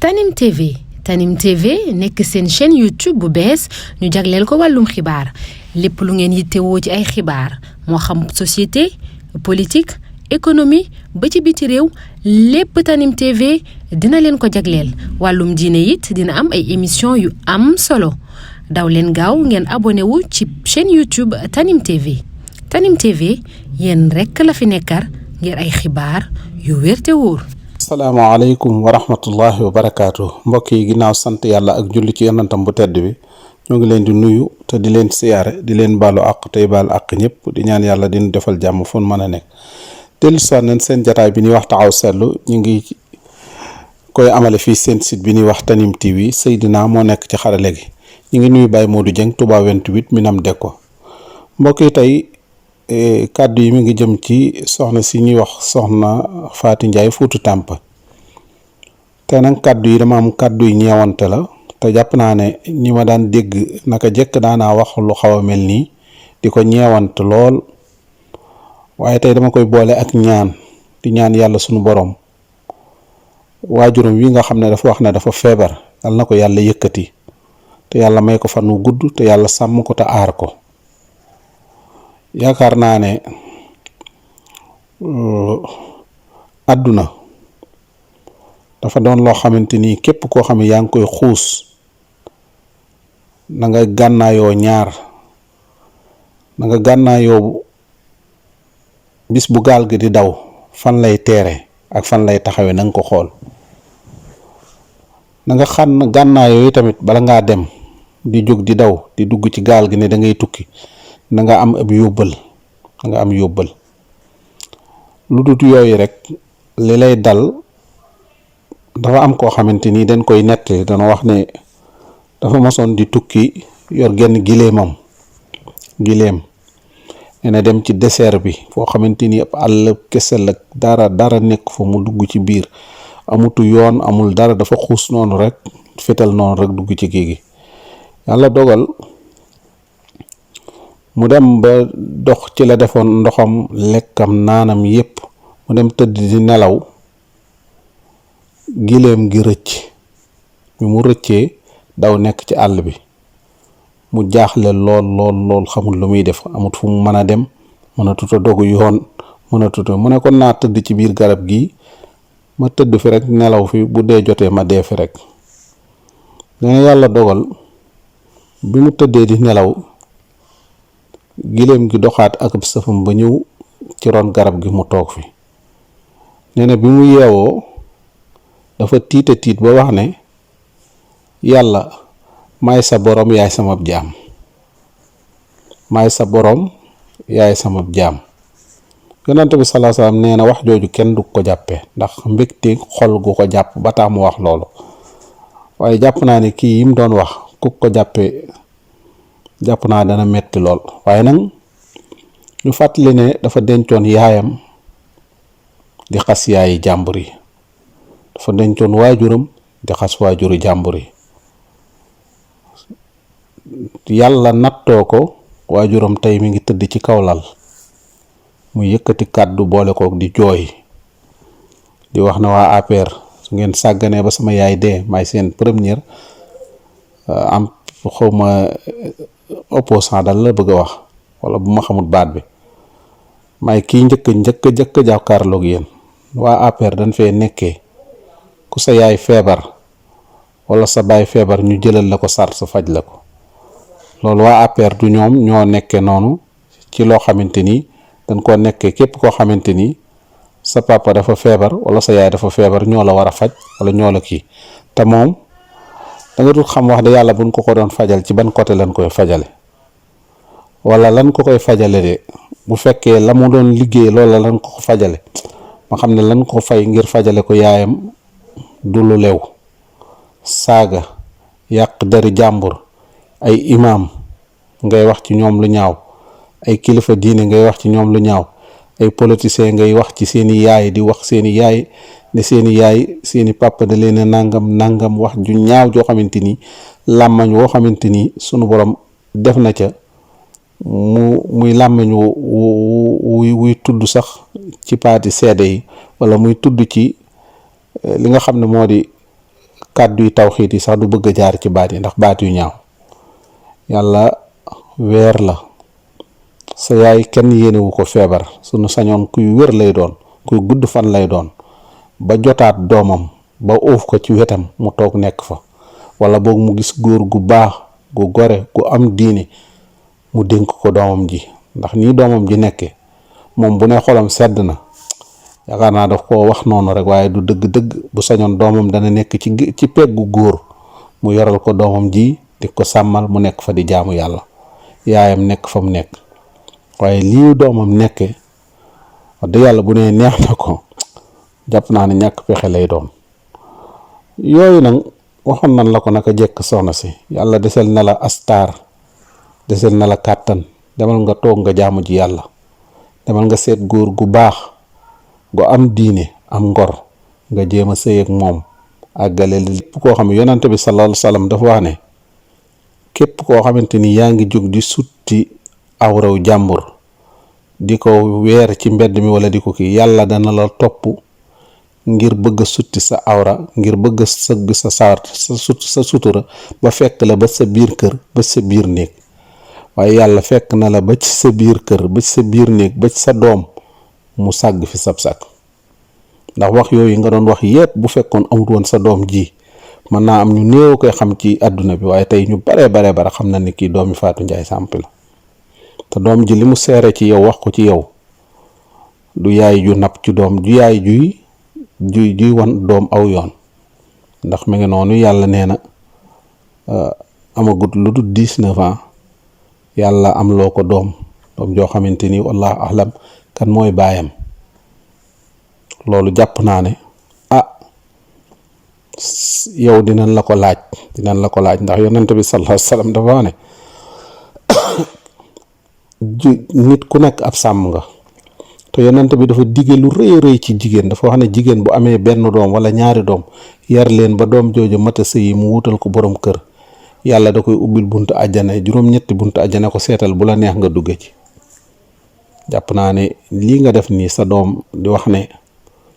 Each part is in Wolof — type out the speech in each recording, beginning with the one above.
Tanim TV Tanim TV nekk seen chaîne YouTube bu bees ñu jagleel ko wàllum xibaar lépp lu ngeen yittewoo ci ay xibaar moo xam société politique économie ba ci biti réew lépp Tanim TV dina leen ko jagleel wàllum diine it dina am ay émission yu am solo daw leen gaaw ngeen abonné wu ci chaîne YouTube Tanim TV Tanim TV yéen rekk la fi nekkar ngir ay xibaar yu wér te wóor. asalaamaaleykum wa rahmatullahi wa barakaatu mbokk yi ginnaaw sant yàlla ak julli ci yonantam bu tedd bi ñoo ngi leen di nuyu te di leen siyaare di leen baalu àq tey baal àq ñëpp di ñaan yàlla dina defal jàmm fu mën a nekk. dellu soit nañ seen jataay bi ñuy wax taxaw seetlu ñu ngi koy amale fii seen site bi ñuy wax Tanim TV Seydina moo nekk ci xarale gi ñu ngi nuyu Baye Modou Dieng Touba 28 Minam Dekko mbokk yi tey kàddu yi mi ngi jëm ci soxna si ñuy wax soxna Faty Ndiaye Fouta Tampi te nag kàddu yi dama am kàddu yi ñeewante la te jàpp naa ne ñi ma daan dégg naka jëkk daanaa wax lu xaw a mel nii di ko ñeewante lool waaye tey dama koy boole ak ñaan di ñaan yàlla sunu borom waajuram wi nga xam ne dafa wax ne dafa feebar yal na ko yàlla yëkkati te yàlla may ko fan wu gudd te yàlla sàmm ko te aar ko. yaakaar naa ne àdduna dafa doon loo xamante ni képp koo xam ne yaa ngi koy xuus na nga gànnaayoo ñaar na nga gànnaayoo bis bu gaal gi di daw fan lay teere ak fan lay taxawee na nga ko xool na nga xam gànnaayoo yi tamit bala ngaa dem di jóg di daw di dugg ci gaal gi ne da ngay tukki na nga am ab yóbbal na nga am yóbbal lu dut yooyu rek li lay dal dafa am koo xamante ni dañ koy nettali dana wax ne dafa mosoon di tukki yor genn gileem nee na dem ci désert bi foo xamante ni ab àll kese la dara nekk fa mu dugg ci biir amutu yoon amul dara dafa xuus noonu rek fetal noonu rek dugg ci géej gi yàlla dogal mu dem ba dox ci la defoon ndoxam lekkam naanam yépp mu dem tëdd di nelaw gileem gi rëcc bi mu rëccee daw nekk ci àll bi mu jaaxle lool xamul lu muy def amut fu mu mën a dem mënatut a dogu yoon mu ne kon naa tëdd ci biir garab gi ma tëdd fi rek nelaw fi bu dee jotee ma dee fi rek dana yàlla dogal bi mu tëddee di nelaw giléem gi doxaat ak ab sëfam ba ñëw ci ron garab gi mu toog fi nee na bi mu yeewoo dafa tiit ba wax ne yàlla maay sa borom yaay sama jaam maay sa borom yaay sama jaam yonent bi sallallahu alayhi wasallam nee na wax jooju kenn du ko jàppee ndax mbégte xol gu ko jàpp ba tax mu wax loolu waaye jàpp naa ne kii yi mu doon wax ku ko jàppee jàpp naa dana metti lool waaye nag ñu fàttali ne dafa dencoon yaayam di xas yaayi jàmbur yi dafa dencoon waajuram di xas waajuru jàmbur yi yàlla nattoo ko waajuram tey mi ngi tëdd ci kaw lal mu yëkkati kàddu boole kook di jooy di wax na waa APR su ngeen sàgganee ba sama yaay dee may seen première am xawma opposant dal la bëgg a wax wala bu ma xamul baat bi may kii njëkk jàkkaarloog yéen waa APR dañ fee nekkee ku sa yaay feebar wala sa baay feebar ñu jëlal la ko sart faj la ko loolu waa APR du ñoom ñoo nekkee noonu ci loo xamante ni dañ koo nekkee képp koo xamante ni sa papa dafa feebar wala sa yaay dafa feebar ñoo la war a faj wala ñoo la kii te moom da nga dul xam wax de yàlla buñ ko doon fajal ci ban côté lañ koy fajale wala lan ko koy fajale de bu fekkee la mu doon liggéey loola lan ko fajale ma xam ne lan ko fay ngir fajale ko yaayam du lu lew saaga yàq dari jàmbur ay imaam ngay wax ci ñoom lu ñaaw ay kilifa diine ngay wax ci ñoom lu ñaaw ay politiciens ngay wax ci seeni yaay di wax seeni yaay ne seeni yaay seeni papa da leen a nangam wax ju ñaaw joo xamante ni làmmañ woo xamante ni sunu borom def na ca muy làmmañ wuy tudd sax ci paati seede yi wala muy tudd ci li nga xam ne moo di kàddu yi tawxiit yi sax du bëgg a jaar ci baat yi ndax baat yu ñaaw. yàlla weer la, sa yaay kenn yéenewu ko feebar, sunu sañoon kuy wér lay doon, kuy gudd fan lay doon, ba jotaat doomam ba uuf ko ci wetam mu toog nekk fa, wala boog mu gis góor gu baax gu gore gu am diine mu dénk ko doomam ji. ndax nii doomam ji nekke moom bu ne xolam sedd na, yaakaar naa daf koo wax noonu rek waaye du dëgg-dëgg. bu sañoon doomam dana nekk ci peggu góor mu yoral ko doomam ji di ko sàmmal mu nekk fa di jaamu yàlla, yaayam nekk fa mu nekk. waaye lii doomam nekke wax dëgg yàlla bu ne neex na ko, jàpp naa ne ñàkk pexe lay doon. yooyu nag waxoon nan la ko naka jekk soxna si, yàlla desel na la astaar, desel na la kàttan, demal nga toog nga jaamu ji yàlla, demal nga seet góor gu baax gu am diine am ngor nga jéem a sëy ak moom àggale lépp. koo xam ne yonante bi sallallahu alayhi wasallam dafa wax ne képp koo xamante ni yaa ngi jóg di sutti awraw jàmbur di ko weer ci mbedd mi wala di ko kii, yàlla dana la topp ngir bëgg a sutti sa awra, ngir bëgg a sëgg sa sutura ba fekk la ba sa biir kër, ba sa biir néeg. waaye yàlla fekk na la ba ci sa biir kër, ba ci sa biir néeg, ba ci sa doom mu sàgg fi sab sàgg. ndax wax yooyu nga doon wax yépp bu fekkoon amut woon sa doom ji, mën naa am ñu néew koy xam ci àdduna bi, waaye tey ñu bare xam na ni kii doomi Fatou Ndiaye Samp la. te doom ji li mu seere ci yow wax ko ci yow du yaay ju napp ci doom, ju yaay juy wan doom aw yoon. ndax mi ngi noonu, yàlla nee na amagut lu dul 19 ans yàlla am loo ko doom joo xamante ni wallahu ahlam kan mooy baayam. loolu jàpp naa ne yow dinañ la ko laaj ndax yonent bi sallallahu alayhi wasallam dafa wax ne nit ku nekk ab sàmm nga. te yonent bi dafa dige lu rëy ci jigéen, dafa wax ne jigéen bu amee benn doom wala ñaari doom yar leen ba doom jooju mata sëyi mu wutal ko borom kër, yàlla da koy ubbil buntu àjjana, juróom-ñetti buntu àjjana ko seetal bu la neex nga dugge ci. jàpp naa ne lii nga def nii sa doom di wax ne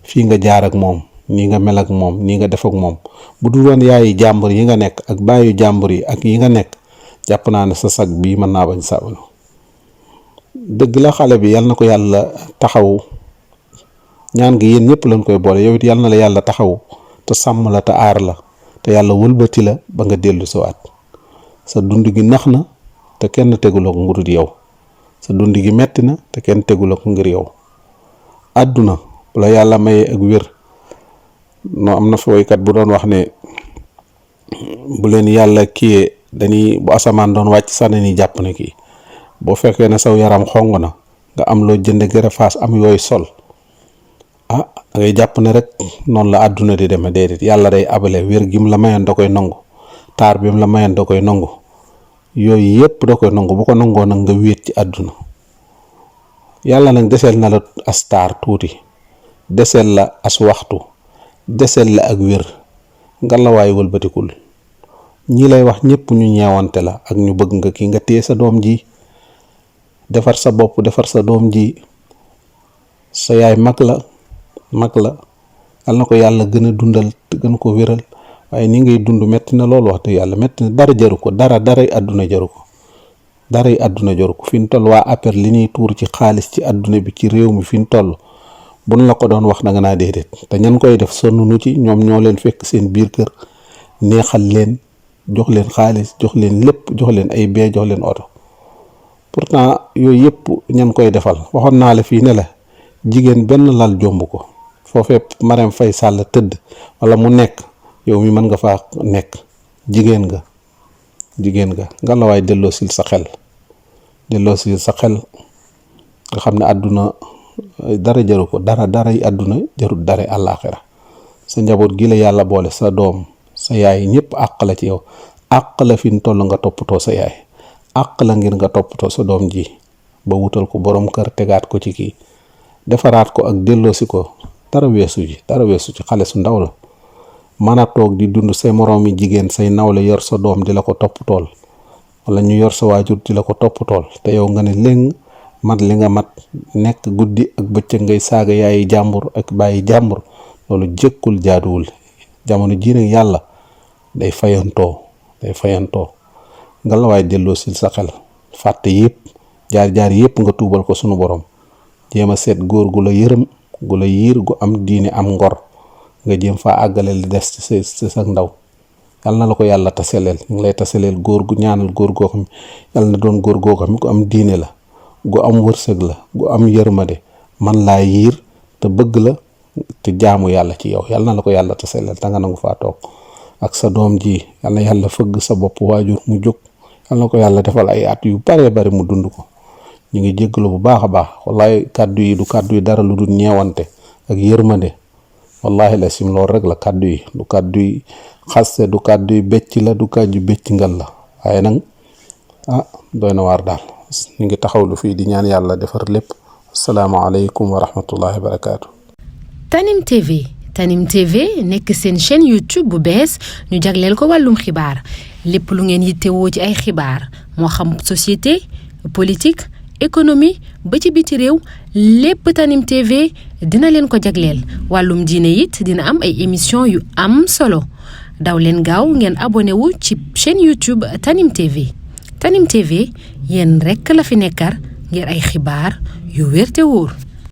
fii nga jaar ak moom, nii nga mel ak moom, nii nga def ak moom, bu dul woon yaayi jàmbur yi nga nekk ak baayu jàmbur yi ak yi nga nekk, jàpp naa ne sa sag bii mën naa bañ sabal. dëgg la xale bi yal na ko yàlla taxaw, ñaan gi yéen ñëpp lañ koy boole, yow it yal na la yàlla taxaw te sàmm la te aar la te yàlla wëlbati la ba nga dellu si waat. sa dund gi nax na te kenn teguloo ko ngir yow, sa dund gi metti na te kenn teguloo ko ngir yow. àdduna bu la yàlla mayee ak wér, no am na fi woykat bu doon wax ne bu leen yàlla kiyee dañuy bu asamaan doon wàcc sax ni jàpp ne kii boo fekkee ne saw yaram xong na nga am loo jënd gërëfaas am yooyu sol, ngay jàpp ne rek noonu la àdduna di demee. déedéet, yàlla day abale wér gi mu la mayoon da koy nangu, taar bi mu la mayoon da koy nangu, yooyu yépp da koy nangu. bu ko nangoo nag nga wéet ci àdduna. yàlla nag deseel na la as taar tuuti, deseel la as waxtu, deseel la ak wér, nga la waay wëlbatikul. ñi lay wax ñëpp ñu ñeewante la ak ñu bëgg nga kii nga téye sa doom ji, defar sa bopp, defar sa doom ji. sa yaay mag la yal na ko yàlla gën a dundal te gën ko wéral, waaye ni ngay dund metti na loolu, wax dëgg yàlla metti na. dara jaru ko, daray àdduna jaru ko, daray àdduna jaru ko. fi ñu toll waa APR li ñuy tuur ci xaalis ci àdduna bi, ci réew mi fi ñu toll, buñ la ko doon wax da nga naa déedéet. te ñan koy def sonnu ci ñoom, ñoo leen fekk seen biir kër neexal leen, jox leen xaalis, jox leen lépp, jox leen ay bee, jox leen oto. pourtant yooyu yëpp ñan koy defal. waxoon naa la fii ne la jigéen benn lal jomb ko. foofee Marème Faye Sall tëdd wala mu nekk, yow mi mën nga faa nekk. jigéen nga nga la waay delloo sil sa xel nga xam ne àdduna dara jaru ko, daray àdduna jarut dara àllaaxira. sa njaboot gi la yàlla boole, sa doom, sa yaay, ñëpp àq la ci yow. àq la fi ñu toll nga toppatoo sa yaay, àq la ngir nga toppatoo sa doom ji ba wutal ko borom kër, tegaat ko ci kii, defaraat ko ak delloosi ko. dara weesu ci xale su ndaw la mën a toog di dund say moroom yi jigéen, say nawle yor sa doom di la ko toppatool, wala ñu yor sa waajur di la ko toppatool, te yow nga ne léegi mat li nga mat, nekk guddi ak bëccëg ngay saaga yaayi jàmbur ak bàyyi jàmbur. loolu jëkkul, jaaduwul. jamono jii nag yàlla day fayantoo nga la waay delloo sil sa xel fàtte yëpp jaar yëpp nga tuubal ko sunu borom jéem a seet góor gu la yërëm gu la yiir gu am diine am ngor nga jéem faa àggale li des ci sa ndaw yal na la ko yàlla taseleel ñu ngi lay taseleel góor gu ñaanal góor goo xam yal na doon góor goo xam gu am diine la gu am wërsëg la gu am yërmande man laa yiir te bëgg la te jaamu yàlla ci yow yal na la ko yàlla taseleel te nga nangu faa toog ak sa doom ji yal na yàlla fëgg sa bopp waajur mu jóg yal na ko yàlla defal ay at yu bare mu dund ko ñu ngi jéggalu bu baax a baax wallahi kàddu yi du kàddu yi dara lu dul ñeewante ak yërmande wallahi la sim lool rek la kàddu yi du kàddu yi xaste du kàddu yi becc la du kàddu becc ngal la waaye nag doy na waar daal ñu ngi taxawlu fii di ñaan yàlla defar lépp asalaamaaleykum wa rahmatullahi wa barakaatu. Tanim TV nekk seen chaîne YouTube bu bees ñu jagleel ko wàllum xibaar lépp lu ngeen yittewoo ci ay xibaar moo xam société politique économie ba ci biti réew lépp Tanim TV dina leen ko jagleel wàllum diine it dina am ay émission yu am solo daw leen gaaw ngeen abonné wu ci chaîne YouTube Tanim TV yéen rekk la fi nekkar ngir ay xibaar yu wér te wóor